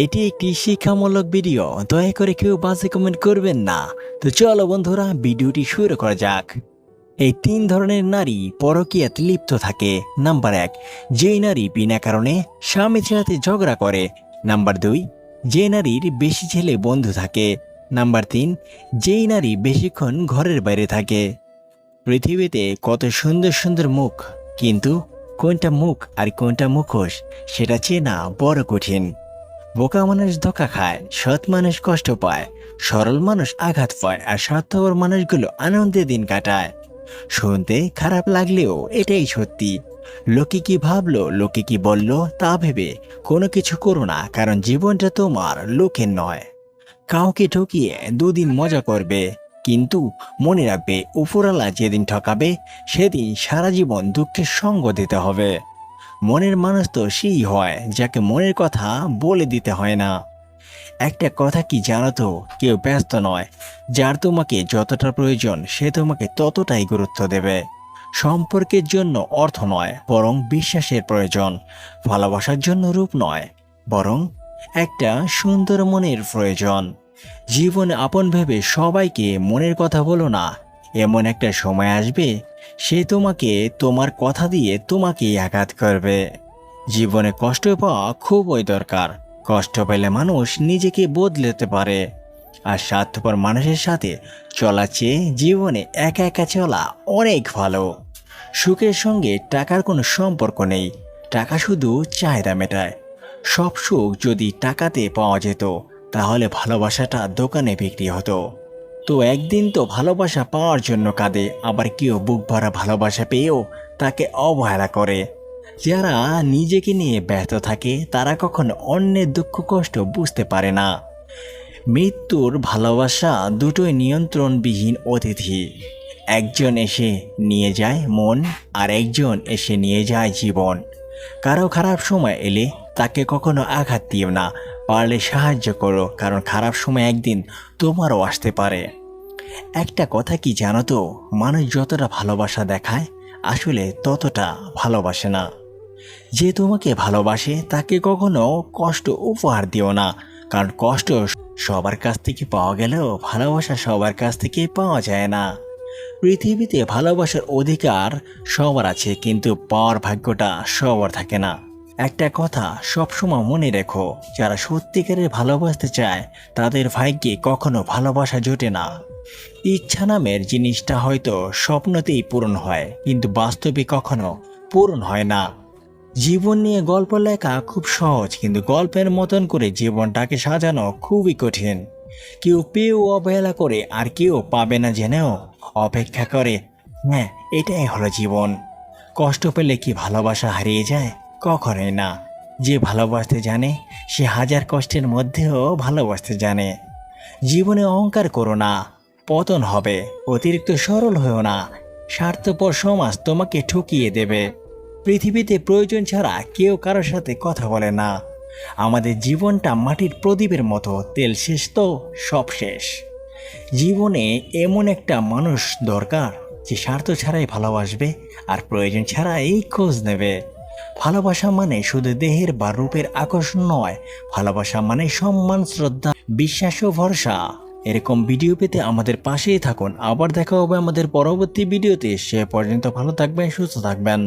এটি একটি শিক্ষামূলক ভিডিও, দয়া করে কেউ বাজে কমেন্ট করবেন না। তো চলো বন্ধুরা, ভিডিওটি শুরু করা যাক। এই তিন ধরনের নারী পরকীয়াতে লিপ্ত থাকে। নাম্বার 1, যেই নারী বিনা কারণে স্বামীর সাথে ঝগড়া করে। নাম্বার 2, যে নারীর বেশি ছেলে বন্ধু থাকে। নাম্বার 3, যেই নারী বেশিক্ষণ ঘরের বাইরে থাকে। পৃথিবীতে কত সুন্দর সুন্দর মুখ, কিন্তু কোনটা মুখ আর কোনটা মুখোশ সেটা চেনা বড় কঠিন। বোকা মানুষ ধোকা খায়, সৎ মানুষ কষ্ট পায়, সরল মানুষ আঘাত পায়, আর স্বার্থপর মানুষগুলো আনন্দে দিন কাটায়। শুনতে খারাপ লাগলেও এটাই সত্যি। লোকে কি ভাবলো, লোকে কি বললো তা ভেবে কোনো কিছু করো না, কারণ জীবনটা তোমার, লোকের নয়। কাউকে ঠকিয়ে দুদিন মজা করবে, কিন্তু মনে রাখবে উপরওয়ালা যেদিন ঠকাবে সেদিন সারা জীবন দুঃখের সঙ্গ দিতে হবে। মনের মানুষ তো সেই হয় যাকে মনের কথা বলে দিতে হয় না। একটা কথা কি জানো তো, কেউ ব্যস্ত নয়, যার তোমাকে যতটা প্রয়োজন সে তোমাকে ততটাই গুরুত্ব দেবে। সম্পর্কের জন্য অর্থ নয়, বরং বিশ্বাসের প্রয়োজন। ভালোবাসার জন্য রূপ নয়, বরং একটা সুন্দর মনের প্রয়োজন। জীবনে আপন ভেবে সবাইকে মনের কথা বলো না। এমন একটা সময় আসবে সে তোমাকে তোমার কথা দিয়ে তোমাকেই আঘাত করবে। জীবনে কষ্ট পাওয়া খুবই দরকার। কষ্ট পেলে মানুষ নিজেকে বদলাতে পারে। আর স্বার্থপর মানুষের সাথে চলা চেয়ে জীবনে একা একা চলা অনেক ভালো। সুখের সঙ্গে টাকার কোনো সম্পর্ক নেই, টাকা শুধু চাহিদা মেটায়। সব সুখ যদি টাকাতে পাওয়া যেত, তাহলে ভালোবাসাটা দোকানে বিক্রি হতো। তো একদিন তো ভালোবাসা পাওয়ার জন্য কাঁদে, আবার কেউ বুক ভরা ভালোবাসা পেয়েও তাকে অবহেলা করে। যারা নিজেকে নিয়ে ব্যস্ত থাকে তারা কখনো অন্যের দুঃখ কষ্ট বুঝতে পারে না। মৃত্যুর ভালোবাসা দুটোই নিয়ন্ত্রণবিহীন অতিথি। একজন এসে নিয়ে যায় মন, আর একজন এসে নিয়ে যায় জীবন। কারো খারাপ সময় এলে তাকে কখনো আঘাত দিও না, পারলে সাহায্য করো, কারণ খারাপ সময় একদিন তোমারও আসতে পারে। একটা কথা কি জানো তো, মানুষ যতটা ভালোবাসা দেখায় আসলে ততটা ভালোবাসে না। যে তোমাকে ভালোবাসে তাকে কখনো কষ্ট উপহার দিও না, কারণ কষ্ট সবার কাছ থেকে পাওয়া গেলেও ভালোবাসা সবার কাছ থেকে পাওয়া যায় না। পৃথিবীতে ভালোবাসার অধিকার সবার আছে, কিন্তু পাওয়ার ভাগ্যটা সবার থাকে না। একটা কথা সবসময় মনে রেখো, যারা সত্যিকারের ভালোবাসতে চায় তাদের ভাগ্যে কখনো ভালোবাসা জোটে না। ইচ্ছা নামের জিনিসটা হয়তো স্বপ্নতেই পূরণ হয়, কিন্তু বাস্তবে কখনো পূরণ হয় না। জীবন নিয়ে গল্প লেখা খুব সহজ, কিন্তু গল্পের মতন করে জীবনটাকে সাজানো খুবই কঠিন। কেউ পেয়েও অবহেলা করে, আর কেউ পাবে না জেনেও অপেক্ষা করে। হ্যাঁ, এটাই হলো জীবন। কষ্ট পেলে কি ভালোবাসা হারিয়ে যায়? কখনোই না। যে ভালোবাসতে জানে সে হাজার কষ্টের মধ্যেও ভালোবাসতে জানে। জীবনে অহংকার করো না, পতন হবে। অতিরিক্ত সরল হয়েও না, স্বার্থপর সমাজ তোমাকে ঠকিয়ে দেবে। পৃথিবীতে প্রয়োজন ছাড়া কেউ কারোর সাথে কথা বলে না। আমাদের জীবনটা মাটির প্রদীপের মতো, তেল শেষ তো সব শেষ। জীবনে এমন একটা মানুষ দরকার যে স্বার্থ ছাড়াই ভালোবাসবে, আর প্রয়োজন ছাড়াই খোঁজ নেবে। ভালোবাসা মানে শুধু দেহের বা রূপের আকর্ষণ নয়, ভালোবাসা মানে সম্মান, শ্রদ্ধা, বিশ্বাস ও ভরসা। এরকম ভিডিও পেতে আমাদের পাশেই থাকুন। আবার দেখা হবে আমাদের পরবর্তী ভিডিওতে। সে পর্যন্ত ভালো থাকবেন, সুস্থ থাকবেন।